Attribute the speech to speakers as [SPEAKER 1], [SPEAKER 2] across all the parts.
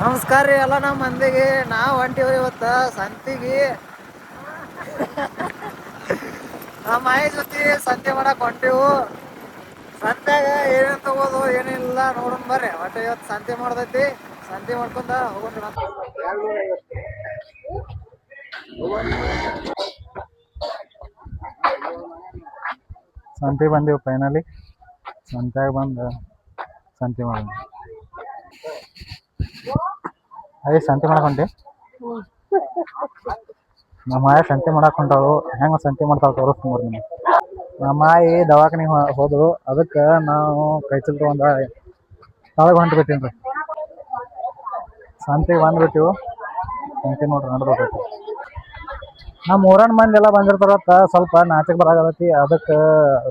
[SPEAKER 1] ನಮಸ್ಕಾರ ರೀ ಎಲ್ಲ ನಮ್ಮ ಮಂದಿಗೆ. ನಾವು ಹೊಂಟಿವ್ರಿ ಇವತ್ತು ಸಂತಿಗೆ. ನಮ್ಮ ಆಯಿ ಜೊತೆ ಸಂತೆ ಮಾಡಕ್ ಹೊಂಟಿವು. ಸಂತ್ಯಾಗ ಏನೇನ್ ತಗೋದು ಏನೇನಿಲ್ಲ ನೋಡೋಣ ಬರ್ರಿ. ಒಟ್ಟ ಇವತ್ತು ಸಂತೆ ಮಾಡ್ದೈತಿ, ಸಂತೆ ಮಾಡ್ಕೊಂಡ ಹೋಗೋಣ. ಸಂತೆ ಬಂದೆವು ಫೈನಲಿ. ಸಂತ್ಯಾಗ ಬಂದು ಸಂತೆ ಮಾಡೋಣ. ಅದೇ ಸಂತೆ ಮಾಡಕ್ ಹೊಂಟಿ. ನಮ್ಮ ಆಯ ಸಂತೆ ಮಾಡಕ್ ಹೊಂಟಾಳು. ಹೆಂಗ ಸಂತೆ ಮಾಡ್ತಾಳ ತೋರಿಸ್ತೀನಿ ಬರ್ರಿ ನಿಮ್ಗೆ. ನಮ್ಮ ಆಯಿ ದವಾಖಾನಿಗೆ ಹೋದ್ರು, ಅದಕ್ಕೆ ನಾವು ಕೈ ಚೀಲ ತಗೊಂಡ ಒಳಗೆ ಹೊಂಟ್ಬಿಟ್ಟೀನಿ ರೀ. ಸಂತೆಗೆ ಬಂದ್ಬಿಟ್ಟಿವು. ಸಂತೆ ನೋಡ್ರಿ ನಡ್ದೈತಿ. ನಮ್ಮ ಊರನ್ ಮಂದಿ ಎಲ್ಲ ಬಂದಿರ್ತಾರತ್ತ ಸ್ವಲ್ಪ ನಾಚಿಕೆ ಬರಾಕತ್ತೈತಿ. ಅದಕ್ಕೆ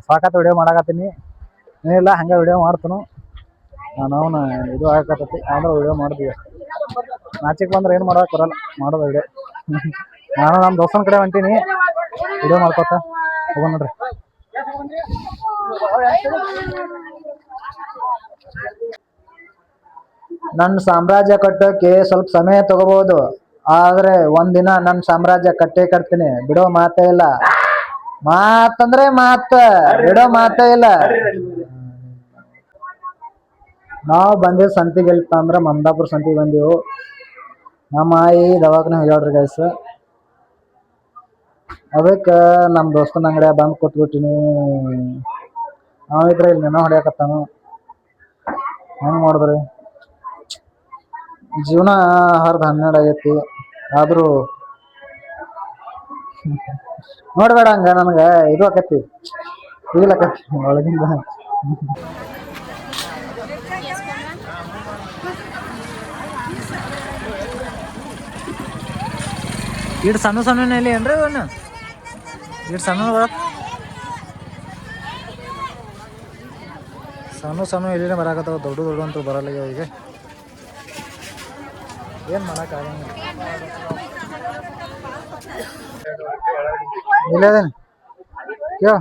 [SPEAKER 1] ಸಾಕತ್ತು ವಿಡಿಯೋ ಮಾಡಾಕತ್ತೀನಿ. ಏನಿಲ್ಲ ಹಂಗೆ ವಿಡಿಯೋ ಮಾಡ್ತನು. ನಾನು ಇದು ಆಗಕತ್ತೈತಿ ಆದ್ರೆ ವಿಡಿಯೋ ಮಾಡ್ತೀವಿ. ನಾಚಿಕೆ ಬಂದ್ರೆ ಏನು ಮಾಡೋಕೆ ಬರಲ್ಲ, ಮಾಡೋದು ವಿಡಿಯೋ. ನಾನು ನಮ್ಮ ದೋಸ್ತನ ಕಡೆ ಹೊಂಟೀನಿ, ವಿಡಿಯೋ ಮಾಡ್ಕೊತ ಹೋಗೋಣ ನೋಡ್ರಿ. ನನ್ನ ಸಾಮ್ರಾಜ್ಯ ಕಟ್ಟೋಕೆ ಸ್ವಲ್ಪ ಸಮಯ ತಗೋಬಹುದು, ಆದ್ರೆ ಒಂದಿನ ನನ್ನ ಸಾಮ್ರಾಜ್ಯ ಕಟ್ಟೇ ಕಟ್ತೀನಿ. ಬಿಡೋ ಮಾತೇ ಇಲ್ಲ. ಮಾತಂದ್ರೆ ಮಾತ, ಬಿಡೋ ಮಾತೇ ಇಲ್ಲ. ನಾವು ಬಂದಿದ್ದು ಸಂತಿಗೆ ಎಲ್ಪ ಅಂದ್ರೆ ಮಮದಾಪುರ ಸಂತಿಗೆ ಬಂದೆವು. ನಮ್ಮ ಆಯಿ ದವಾಖಾನೆ ಹೋಗ್ಯಾಳ್ರಿ ಗೈಸ್. ಅದಕ್ಕೆ ನಮ್ಮ ದೋಸ್ತನ ಅಂಗಡಿಯಾಗ ಬಂದು ಕೂತ್ಬಿಟ್ಟಿನಿ. ನಾವಿದ್ರೆ ಇಲ್ಲಿ ನೆನ ಹೊಡ್ಯಾಕತ್ತಾನು. ಹೆಂಗೆ ಮಾಡಿದ್ರಿ ಜೀವನ 10-12 ಆಗೈತಿ. ಆದರೂ ನೋಡ್ಬೇಡ ಹಂಗ, ನನಗೆ ಇದು ಆಕತಿ ಫೀಲ್ ಆಕತಿ ಒಳಗಿಂದ. ಇಟ್ಟು ಸಣ್ಣ ಸಣ್ಣ ಎಲ್ಲಿ ಏನ್ರಿ ಅವನು ಇಟ್ಟು ಸಣ್ಣ ಸಣ್ಣ ಸಣ್ಣ ಎಲ್ಲಿನೇ ಬರಾಕತ್ತಾವ. ದೊಡ್ಡ ದೊಡ್ಡ ಅಂತೂ ಬರಲ್ಲ ಈಗ. ಏನು ಮಾಡೋಕ್ಕಾಗಂಗಿಲ್ಲ. ಇಲ್ಲದೇನೆ ಯೋ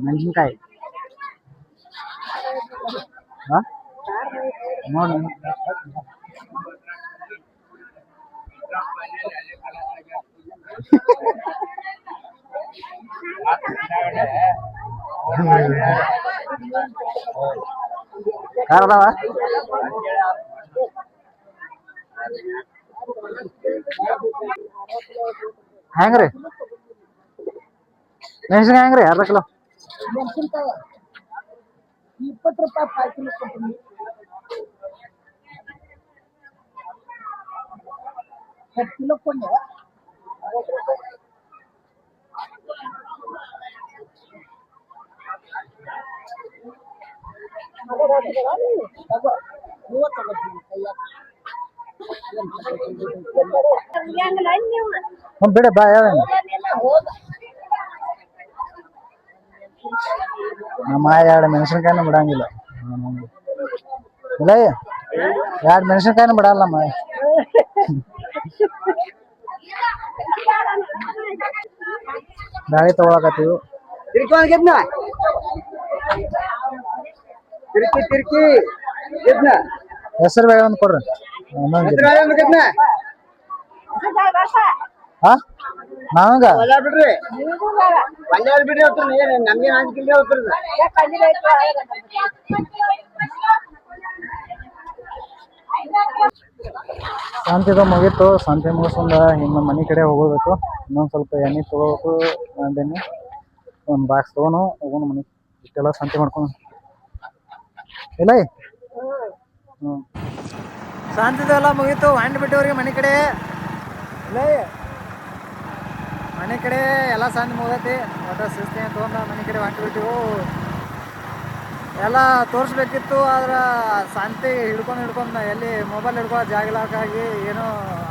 [SPEAKER 1] ಮೆಣಸಿನ್ಕಾಯಿ ನೋಡಿ. ಕಾರದವ ಹೆಂಗ್ರಿ ಮೆಣಸಿನ್ಕಾಯಿ ಹೆಂಗ್ರಿ? ಅರ್ಧ ಕಿಲೋ 20 ರೂಪಾಯಿ ಕಿಲೋ ಕೊಡ್ತೀನಿ. ಕಿಲೋ ಕೊಂಡೆ ಬಿಡ ಬಾ. ನಮ್ಮ 2 ಮೆಣಸಿನ್ಕಾಯಿನೂ ಬಿಡಂಗಿಲ್ಲ. ಇಲ್ಲ 2 ಮೆಣಸಿನ್ಕಾಯಿನೂ ಬಿಡಲ್ಲ ನಮ್ಮ. ಬ್ಯಾಳಿ ತಗೊಳಕತ್ತೀವಿ. ಹೆಸರು ಬೇಳೆ ಒಂದು ಕೊಡ್ರಿ. ನಾವಂಗ ಸಂತೆದು ಮುಗೀತು. ಸಂತೆ ಮುಗಿಸ್ಕೊಂಡ ಇನ್ನು ಮನೆ ಕಡೆ ಹೋಗಬೇಕು. ಇನ್ನೊಂದು ಸ್ವಲ್ಪ ಎಣ್ಣೆ ತಗೋಬೇಕು ಅಂದೇನಿ. ಒಂದು ಬಾಕ್ಸ್ ತಗೋನು ಹೋಗೋಣ ಮನೆ. ಇಷ್ಟೆಲ್ಲ ಸಂತೆ ಮಾಡ್ಕೊಂಡು ಇಲ್ಲ. ಸಂತೆದೆಲ್ಲ ಮುಗೀತು. ಬಿಟ್ಟವ್ರಿಗೆ ಮನೆ ಕಡೆ ಇಲ್ಲ. ಮನೆ ಕಡೆ ಎಲ್ಲ ಸಂತೆ ಮುಗೈತಿ. ಒಟ್ಟು ಶಿಸ್ತಿ ತೊಗೊಂಡು ಮನೆ ಕಡೆ ಬಿಟ್ಟಿವು. ಎಲ್ಲ ತೋರಿಸ್ಬೇಕಿತ್ತು, ಆದ್ರೆ ಸಂತೆ ಹಿಡ್ಕೊಂಡು ಎಲ್ಲಿ ಮೊಬೈಲ್ ಹಿಡ್ಕೊಳ್ಳೋ ಜಾಗ ಇಲ್ಲಕ್ಕಾಗಿ ಏನೋ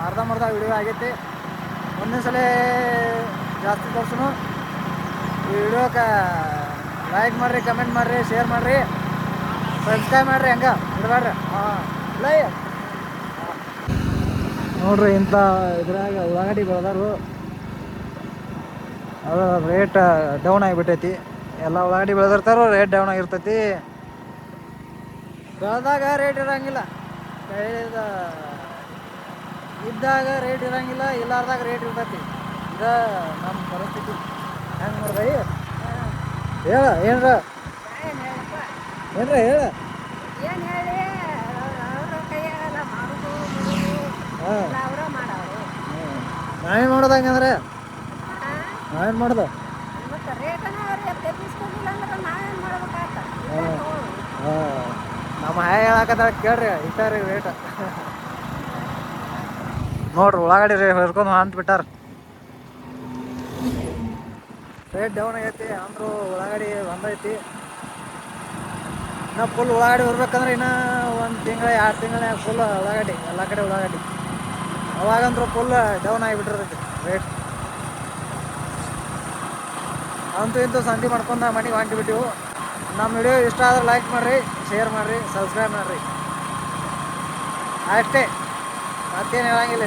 [SPEAKER 1] ಅರ್ಧಂಬರ್ಧ ವಿಡಿಯೋ ಆಗೈತಿ. ಒಂದೇ ಸಲ ಜಾಸ್ತಿ ತೋರ್ಸುನು. ಈ ವಿಡಿಯೋಕ್ಕೆ ಲೈಕ್ ಮಾಡಿರಿ, ಕಮೆಂಟ್ ಮಾಡಿರಿ, ಶೇರ್ ಮಾಡಿರಿ, ಸಬ್ಸ್ಕ್ರೈಬ್ ಮಾಡಿರಿ. ಹಂಗೆ ಬಿಡಬೇಡ್ರಿ. ನೋಡ್ರಿ ಇಂಥ ಇದ್ರಾಗ ಉಳ್ಳಾಗಡ್ಡಿ ಬೆಳೆದಾರು ಅದು ರೇಟ್ ಡೌನ್ ಆಗಿಬಿಟ್ಟೈತಿ. ಎಲ್ಲ ಉಳ್ಳಾಗಡ್ಡಿ ಬೆಳೆದಿರ್ತಾರೋ ರೇಟ್ ಡೌನ್ ಆಗಿರ್ತೈತಿ. ಬೆಳೆದಾಗ ರೇಟ್ ಇರಂಗಿಲ್ಲ, ಬೆಳೆದ ಇದ್ದಾಗ ರೇಟ್ ಇರಂಗಿಲ್ಲ, ಇಲ್ಲಾರ್ದಾಗ ರೇಟ್ ಇರ್ತೈತಿ. ಇದ ನಮ್ಮ ಪರಿಸ್ಥಿತಿ. ಹೆಂಗೆ ಮಾಡ್ದೆ ಹೇಳ ಏನ್ರ ಏನ್ರ ಹೇಳ. ನಾವೇನು ಮಾಡೋದು ಹಂಗಂದ್ರೆ ನಾವೇನು ಮಾಡೋದು. ನಮ್ಮ ಹಾಯ ಹೇಳಕತ್ತ ಕೇಳ್ರಿ ಇಟ್ಟಾರಿ ರೇಟ್. ನೋಡ್ರಿ ಉಳ್ಳಾಗಡ್ಡಿ ಹೊರ್ಕೊಂಡು ಅಂದ್ಬಿಟ್ಟಾರ. ರೇಟ್ ಡೌನ್ ಆಗೈತಿ ಅಂದ್ರು ಉಳ್ಳಾಗಡ್ಡಿ ಬಂದೈತಿ. ಇನ್ನು ಫುಲ್ ಉಳ್ಳಾಗಡ್ಡಿ ಬರ್ಬೇಕಂದ್ರೆ ಇನ್ನೂ 1 ತಿಂಗಳು 2 ತಿಂಗಳ ಫುಲ್ ಉಳ್ಳಾಗಡ್ಡಿ ಎಲ್ಲ ಕಡೆ ಉಳ್ಳಾಗಡ್ಡಿ. ಅವಾಗಂದ್ರೂ ಫುಲ್ ಡೌನ್ ಆಗಿಬಿಟ್ಟಿರ್ತೈತಿ ರೇಟ್. ಅಂತೂ ಇಂತೂ ಸಂತಿ ಮಾಡ್ಕೊಂಡು ಮನೆಗೆ ಹೊಂಟಿಬಿಟ್ಟಿವು. ನಮ್ಮ ವಿಡಿಯೋ ಇಷ್ಟ ಆದ್ರೆ ಲೈಕ್ ಮಾಡಿರಿ, ಶೇರ್ ಮಾಡಿರಿ, ಸಬ್ಸ್ಕ್ರೈಬ್ ಮಾಡಿರಿ. ಅಷ್ಟೇ, ಮತ್ತೇನು ಹೇಳಂಗಿಲ್ಲ.